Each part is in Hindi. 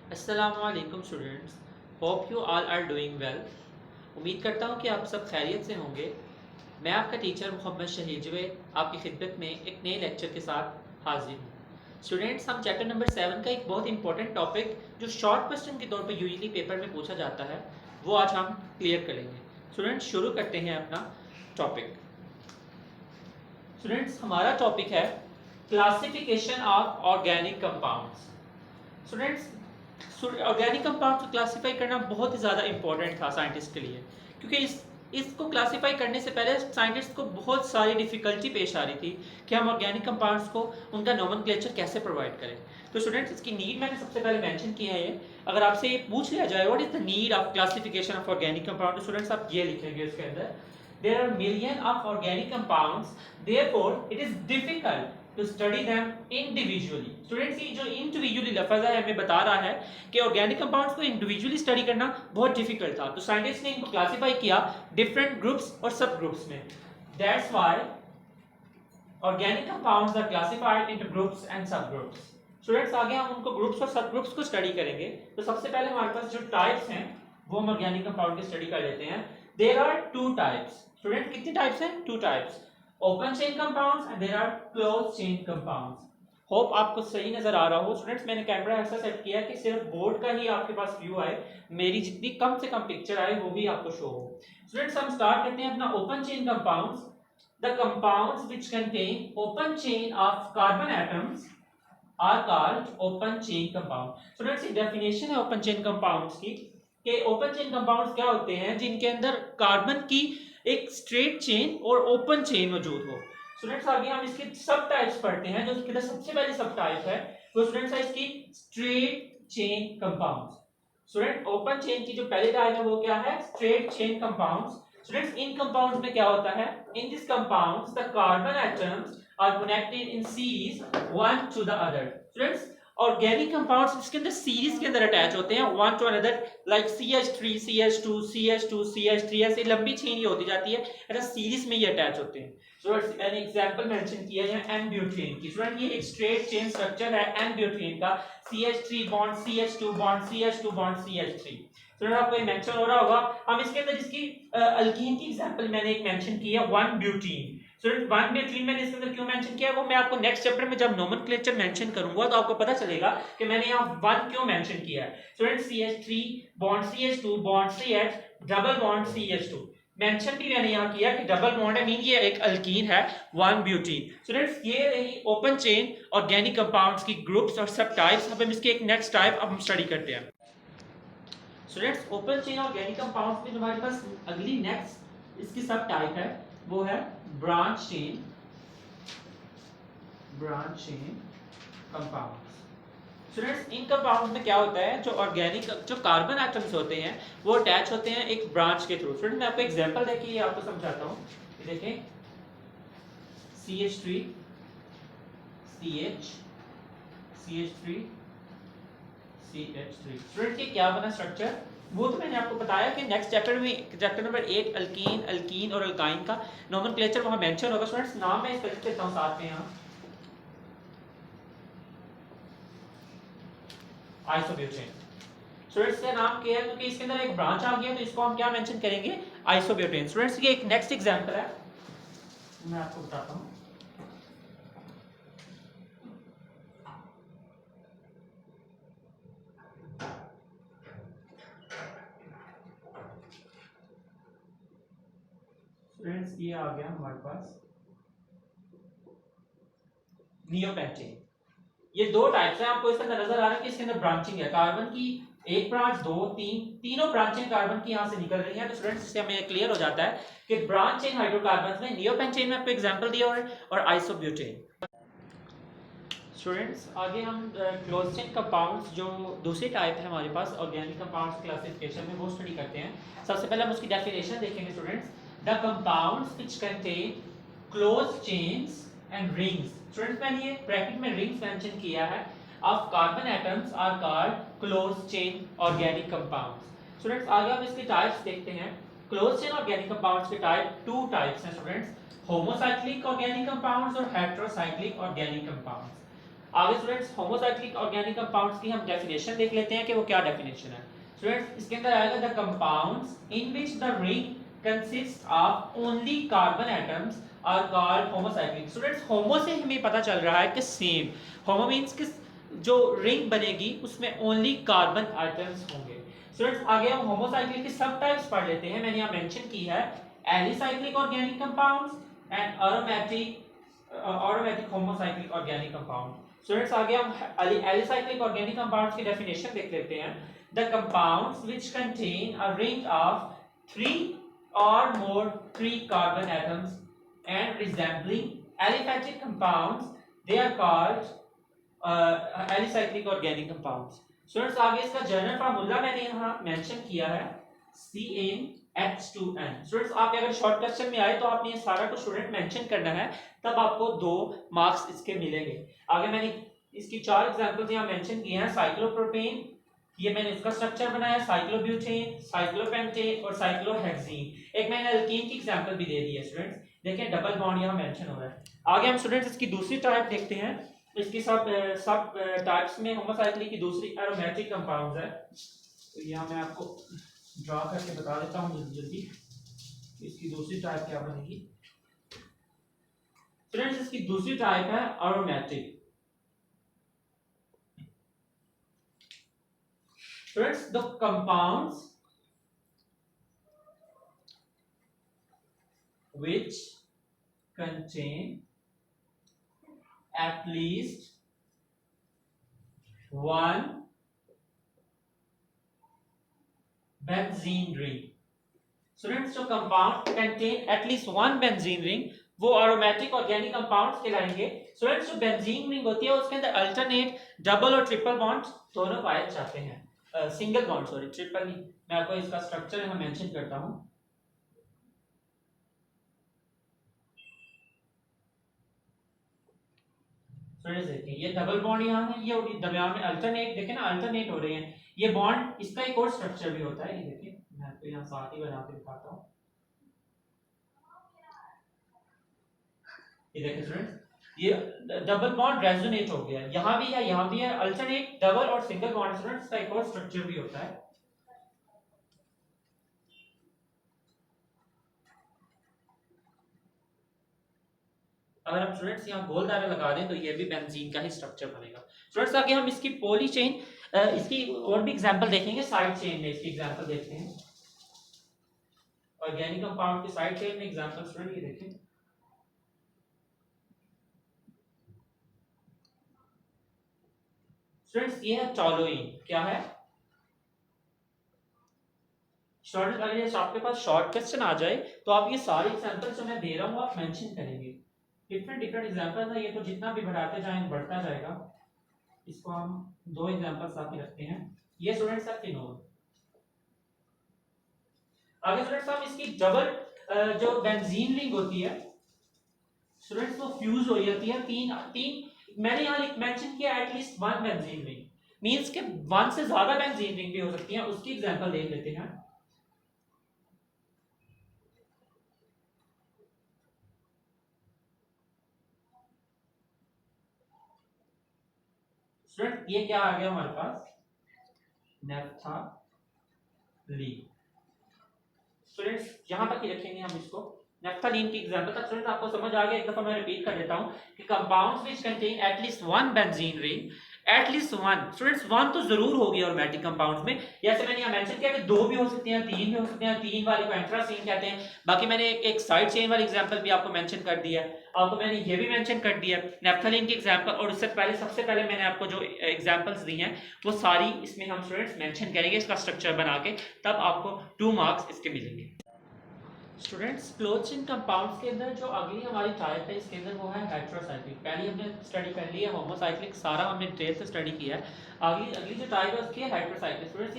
अस्सलामुअलैकुम students, hope you all are doing well. उम्मीद करता हूँ कि आप सब खैरियत से होंगे। मैं आपका टीचर मोहम्मद शहीद जवेद आपकी खिदमत में एक नए लेक्चर के साथ हाजिर हूँ। स्टूडेंट्स, हम चैप्टर नंबर 7 का एक बहुत इंपॉर्टेंट टॉपिक जो शॉर्ट क्वेश्चन के तौर पर यूजुअली पेपर में पूछा जाता है वो आज हम क्लियर करेंगे। स्टूडेंट्स, शुरू करते हैं अपना टॉपिक। स्टूडेंट्स, हमारा टॉपिक है classification of organic compounds. Students, organic compound को क्लासीफाई करना बहुत ही ज़्यादा इंपॉर्टेंट था साइंटिस्ट के लिए, क्योंकि इसको क्लासीफाई करने से पहले साइंटिस्ट को बहुत सारी डिफिकल्टी पेश आ रही थी कि हम ऑर्गेनिक कंपाउंड्स को उनका नोमेनक्लेचर कैसे प्रोवाइड करें। तो स्टूडेंट्स, इसकी नीड मैंने सबसे पहले मेंशन किया है। अगर आपसे ये पूछ लिया जाए what is the need of classification of organic compound, तो स्टूडेंट्स आप ये लिखेंगे उसके अंदर there are million of organic compounds, therefore it is difficult to study them individually। Students, ये जो इंडिविजुअली लफ्ज है हमें बता रहा है कि ऑर्गेनिक कंपाउंड्स को इंडिविजुअली स्टडी करना बहुत डिफिकल्ट था। तो साइंटिस्ट ने इनको क्लासिफाई किया डिफरेंट ग्रुप्स और सब ग्रुप्स में। That's why organic compounds are classified into groups and sub groups. Students, आगे हम उनको ग्रुप्स और सब ग्रुप्स को स्टडी करेंगे। तो सबसे पहले हमारे पास जो टाइप्स हैं वो हम ऑर्गेनिक कंपाउंड की स्टडी कर लेते हैं। There are two types. Student, कितने टाइप्स हैं? Two types, open chain compounds and there are close chain compounds. Hope आपको सही नजर आ रहा हो। स्टूडेंट्स, मैंने कैमरा ऐसा सेट किया कि सिर्फ बोर्ड का ही आपके पास व्यू आए, मेरी जितनी कम से कम पिक्चर आए वो भी आपको शो हो। स्टूडेंट्स, हम स्टार्ट करते हैं अपना open chain compounds. The compounds which contain open chain of carbon atoms are called open chain compound। Students, ये डेफिनेशन है ओपन चेन कंपाउंड्स की कि ओपन चेन कंपाउंड्स क्या होते हैं जिनके अंदर कार्बन की एक स्ट्रेट चेन और ओपन चेन मौजूद हो। स्टूडेंट्स, आगे हम इसके सब टाइप्स पढ़ते हैं। जो इसके अंदर सबसे पहली सब टाइप है वो स्टूडेंट्स है इसकी straight chain compounds. Student, open chain की जो पहली टाइप है वो क्या है? Straight chain compounds. स्टूडेंट्स, इन कंपाउंड्स में क्या होता है? In this compounds the carbon atoms are connected in series one to the other. Students, organic compounds इसके अंदर सीरीज के अंदर अटैच होते हैं one two another, like CH3 CH2 CH2 CH3, ऐसे लंबी चेन ये होती जाती है, ऐसा सीरीज में ये अटैच होते हैं। स्टूडेंट्स, मैंने एग्जांपल मेंशन किया है एन ब्यूटेन की। स्टूडेंट, ये एक स्ट्रेट चेन स्ट्रक्चर है एन ब्यूटेन का, CH3 bond CH2 bond CH2 bond CH3। Student, आपको ये मेंशन हो रहा होगा। हम इसके अंदर इसकी अल्कीन की एग्जांपल मैंने एक मेंशन की है, 1 ब्यूटीन। स्टूडेंट, 1 ब्यूटीन मैंने इसके अंदर क्यों मेंशन किया है वो मैं आपको नेक्स्ट चैप्टर में जब नोमेनक्लेचर मेंशन करूंगा तो आपको पता चलेगा कि मैंने यहाँ 1 क्यों मेंशन किया है। Student, CH3 bond CH2 bond CH double bond CH2 mention भी मैंने यहाँ किया कि डबल बॉन्ड है, मीन ये एक अल्कीन है 1 ब्यूटीन। स्टूडेंट्स, ये रही ओपन चेन ऑर्गेनिक कंपाउंड्स की ग्रुप्स और सब टाइप्स। अब हम इसके एक नेक्स्ट टाइप अब हम स्टडी करते हैं। Students, open chain organic compounds में जो हमारे पास अगली नेक्स्ट इसकी सब टाइप है वो है ब्रांच चेन कंपाउंड्स। स्टूडेंट्स, इन कंपाउंड्स में क्या होता है? जो ऑर्गेनिक जो कार्बन एटम्स होते हैं वो अटैच होते हैं एक ब्रांच के थ्रू। स्टूडेंट, मैं आपको एग्जांपल देके ये आपको समझाता हूँ। ये देखें, CH3 CH CH3 CH3। Student, ये क्या बना स्ट्रक्चर? वो तो मैंने आपको बताया कि नेक्स्ट चैप्टर में चैप्टर नंबर 8 अल्कीन और अल्काइन का नोमेनक्लेचर वहां मेंशन होगा। स्टूडेंट्स, नाम मैं इसका लिख देता हूं साथ में यहाँ, आइसोब्यूटेन। स्टूडेंट्स, का नाम क्या है? क्योंकि इसके अंदर एक ब्रांच आ गया तो इसको हम क्या मेंशन करेंगे? आइसोब्यूटेन। स्टूडेंट्स, ये एक नेक्स्ट एग्जांपल है, मैं आपको बताता हूं। स्टूडेंट्स, ये आ गया हमारे पास नियोपेंटेन। ये दो टाइप्स हैं, आपको इसके अंदर नजर आ रहा है कि इसके अंदर ब्रांचिंग है, कार्बन की एक ब्रांच, दो, तीनों ब्रांचें कार्बन की यहां से निकल रही हैं। तो स्टूडेंट्स, इससे हमें क्लियर हो जाता है कि ब्रांच चेन हाइड्रोकार्बन्स में नियोपेंटेन में आपको एग्जांपल दिया और आइसोब्यूटेन। स्टूडेंट्स, आगे हम क्लोज चेन कंपाउंड्स जो दूसरी टाइप है हमारे पास ऑर्गेनिक कंपाउंड्स क्लासिफिकेशन में वो स्टडी करते हैं। सबसे पहले हम उसकी डेफिनेशन देखेंगे। Students, the compounds which contain close chains and rings. Students, मैंने ये ब्रैकेट में रिंग्स मेंशन किया है of carbon atoms are called close chain organic compounds. Students, आगे हम इसके टाइप्स देखते हैं। क्लोज चेन ऑर्गेनिक कंपाउंड्स के टाइप टू टाइप्स हैं स्टूडेंट्स, होमोसाइक्लिक ऑर्गेनिक कंपाउंड्स और हेटेरोसाइक्लिक ऑर्गेनिक कंपाउंड्स। आगे स्टूडेंट्स होमोसाइक्लिक ऑर्गेनिक कंपाउंड्स की हम डेफिनेशन देख लेते हैं कि वो क्या डेफिनेशन है। स्टूडेंट्स इसके अंदर आएगा the compounds in which the ring consist of only carbon atoms are called homocyclic. Students homo से हमें पता चल रहा है कि सेम, होमो मींस कि जो रिंग बनेगी उसमें ओनली कार्बन एटम्स होंगे। स्टूडेंट्स आगे हम होमोसाइक्लिक की सब टाइप्स पढ़ लेते हैं। मैंने यहाँ मेंशन की है alicyclic organic compounds and aromatic homocyclic organic compound। Students आगे हम एलिसाइक्लिक ऑर्गेनिक कंपाउंड्स की डेफिनेशन देख लेते हैं। The compounds which contain a ring of 3 or more 3 carbon atoms and resembling aliphatic compounds, they are called alicyclic organic compounds. Students आगे इसका जनरल फार्मूला मैंने यहाँ मेंशन किया है CnH2n। स्टूडेंट्स आप अगर शॉर्ट क्वेश्चन में आए तो आपने ये सारा कुछ स्टूडेंट मेंशन करना है, तब आपको 2 मार्क्स इसके मिलेंगे। आगे मैंने इसकी 4 एग्जांपल्स यहाँ मेंशन किए हैं। साइक्लोप्रोपेन, ये मैंने इसका स्ट्रक्चर बनाया, साइक्लोब्यूटेन, साइक्लोपेंटेन और साइक्लोहेक्सीन। एक मैंने एल्कीन की एग्जांपल भी दे दी है स्टूडेंट्स, देखिए डबल बॉन्ड यहाँ मेंशन हो रहा है। आगे हम स्टूडेंट्स इसकी दूसरी टाइप देखते हैं। इसकी सब टाइप्स में होमोसाइक्लिक की दूसरी एरोमेटिक कंपाउंड्स है। तो यहाँ मैं आपको ड्रा करके बता देता हूँ जल्दी जल्दी इसकी दूसरी टाइप क्या बनेगी। फ्रेंड्स इसकी दूसरी टाइप है aromatic. Friends the compounds which contain at least one benzene ring। Students जो compound contain at least one benzene ring वो एरोमेटिक ऑर्गेनिक कंपाउंड्स कहलाएंगे। स्टूडेंट्स जो बेंजीन रिंग होती है उसके अंदर अल्टरनेट डबल और ट्रिपल बॉन्ड्स दोनों पाए जाते हैं। सिंगल बॉन्ड, सॉरी ट्रिपल नहीं, मैं आपको इसका स्ट्रक्चर यहाँ मेंशन करता हूँ। देखिए ये डबल बॉन्ड यहाँ है, ये दरमियान में अल्टरनेट, देखें ना अल्टरनेट हो रहे हैं ये बॉन्ड। इसका एक और स्ट्रक्चर भी होता है, ये देखिए मैं आपको यहाँ साथ ही बना के दिखाता हूँ। ये देखिए स्टूडेंट्स ये डबल बॉन्ड रेजोनेट हो गया, यहाँ भी है यहाँ भी है। अल्टरनेट डबल और सिंगल बॉन्ड स्टूडेंट्स का एक और स्ट्रक्चर भी होता है। अगर हम स्टूडेंट्स यहाँ गोल दायरा लगा दें तो ये भी बेंजीन का ही स्ट्रक्चर बनेगा। स्टूडेंट्स आगे हम इसकी पॉली चेन, इसकी और भी एग्जांपल देखेंगे। साइड चेन में इसकी एग्जांपल देखते हैं, ऑर्गेनिक कंपाउंड की साइड चेन में एग्जांपल स्टूडेंट ये देखें। स्टूडेंट्स ये है टोलुइन, क्या है स्टूडेंट्स? अगर आपके पास शॉर्ट क्वेश्चन आ जाए तो आप ये सारे एग्जांपल जो मैं दे रहा हूँ आप मेंशन करेंगे। डिफरेंट डिफरेंट एग्जांपल्स है, ये तो जितना भी बढ़ाते जाएं बढ़ता जाएगा। इसको हम 2 एग्जांपल साथ में रखते हैं। ये स्टूडेंट्स है फिनोल। आगे स्टूडेंट्स हम इसकी डबल जो बेंजीन रिंग होती है स्टूडेंट्स वो फ्यूज हो जाती है। तीन मैंने यहाँ मेंशन किया at least one benzene ring, means के वन से ज्यादा बेंजीन रिंग भी हो सकती है। उसकी एग्जांपल देख लेते हैं। स्टूडेंट ये क्या आ गया हमारे पास, नेफ्थालीन। स्टूडेंट्स यहां तक ही रखेंगे हम इसको, नेफ्थालीन की एग्जांपल तक। स्टूडेंट आपको समझ आ गया? एक दफा मैं रिपीट कर देता हूं कि compounds which contain at least one benzene ring, at least one. Students one तो जरूर होगी एरोमेटिक कंपाउंड्स में। जैसे मैंने यहाँ मेंशन किया कि 2 भी हो सकते हैं, 3 भी हो सकते हैं। 3 वाले को एंथ्रासीन कहते हैं। बाकी मैंने एक साइड चेन वाली एग्जांपल भी आपको मेंशन कर दिया है। आपको मैंने ये भी मेंशन कर दिया नेफ्थालीन की एग्जांपल। और उससे पहले सबसे पहले मैंने आपको जो एग्जांपल्स दी हैं वो सारी इसमें हम स्टूडेंट्स मेंशन करेंगे इसका स्ट्रक्चर बना के, तब आपको 2 मार्क्स इसके मिलेंगे। स्टूडेंट्स क्लोथिंग कंपाउंड्स के अंदर जो अगली हमारी टाइप है इसके अंदर वो है हेटेरोसाइक्लिक। पहले हमने स्टडी कर ली है होमोसाइक्लिक, सारा हमने डिटेल से स्टडी किया है। अगली जो टाइप है उसकी है हेटेरोसाइक्लिक। स्टूडेंट्स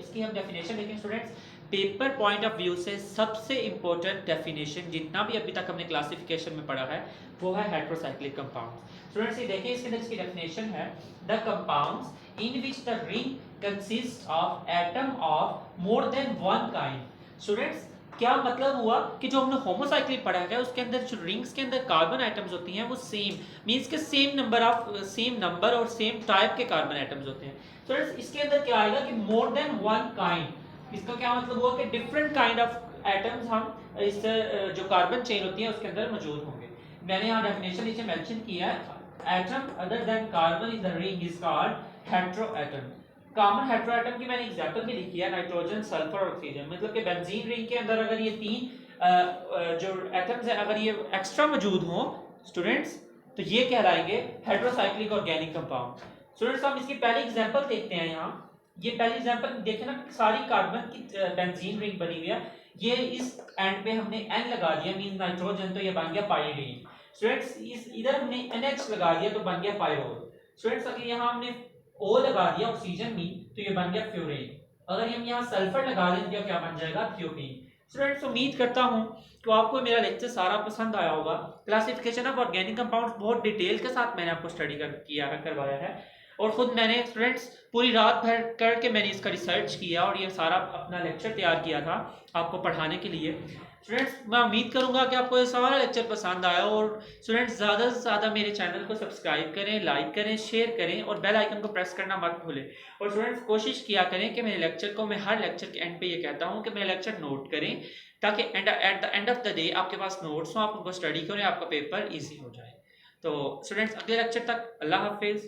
इसकी हम डेफिनेशन देखें। Students paper point of view से सबसे इंपॉर्टेंट डेफिनेशन जितना भी अभी तक हमने क्लासिफिकेशन में पढ़ा है वो है हेटेरोसाइक्लिक कंपाउंड। स्टूडेंट्स ये देखिए इसके अंदर इसकी डेफिनेशन है the compounds in which the ring consist of atom of more than one kind. Students क्या मतलब हुआ कि जो हमने होमोसाइक्लिक पढ़ा है उसके अंदर जो रिंग्स के अंदर कार्बन आइटम्स होती हैं वो सेम मींस के सेम नंबर और सेम टाइप के कार्बन आइटम्स होते हैं। तो इसके अंदर क्या आएगा कि मोर देन वन काइंड, इसका क्या मतलब हुआ कि डिफरेंट काइंड ऑफ एटम्स हम इस जो कार्बन चेन होती है उसके अंदर मौजूद होंगे। मैंने यहाँ डेफिनेशन नीचे मेंशन किया है, atom other than carbon in the ring is called heteroatom. Common heteroatom की मैंने एग्जांपल भी लिखी है, नाइट्रोजन, सल्फर और ऑक्सीजन। मतलब कि बेंजीन रिंग के अंदर अगर ये तीन जो एटम्स है अगर ये एक्स्ट्रा मौजूद हों स्टूडेंट्स, तो ये कहलाएंगे हेटेरोसाइक्लिक ऑर्गेनिक कंपाउंड। स्टूडेंट्स हम इसकी पहली एग्जांपल देखते हैं। यहाँ ये पहली एग्जांपल देखें ना, सारी कार्बन की बेंजीन रिंग बनी हुई है, ये इस एंड पे हमने N लगा दिया मीन नाइट्रोजन, तो ये बन गया पाइरीन। स्टूडेंट्स इस इधर हमने NH लगा दिया तो बन गया पायरोल। स्टूडेंट्स अगर यहाँ हमने O लगा दिया ऑक्सीजन में तो ये बन गया फ्लोरीन। अगर हम यहाँ सल्फर लगा दें तो क्या बन जाएगा, थियोपीन। स्टूडेंट्स उम्मीद करता हूँ कि आपको मेरा लेक्चर सारा पसंद आया होगा। क्लासिफिकेशन ऑफ ऑर्गेनिक कंपाउंड्स बहुत डिटेल के साथ मैंने आपको स्टडी करवाया है, और खुद मैंने स्टूडेंट्स पूरी रात भर करके मैंने इसका रिसर्च किया और ये सारा अपना लेक्चर तैयार किया था आपको पढ़ाने के लिए। स्टूडेंट्स मैं उम्मीद करूंगा कि आपको ये सारा लेक्चर पसंद आया, और स्टूडेंट्स ज़्यादा से ज़्यादा मेरे चैनल को सब्सक्राइब करें, लाइक करें, शेयर करें और बेल आइकन को प्रेस करना मत भूलें। और स्टूडेंट्स कोशिश किया करें कि मेरे लेक्चर को, मैं हर लेक्चर के एंड पे ये कहता हूँ कि मेरे लेक्चर नोट करें, ताकि at the end of the day आपके पास नोट्स हो, आप उनको स्टडी करें, आपका पेपर ईजी हो जाए। तो स्टूडेंट्स अगले लेक्चर तक अल्लाह हाफिज़।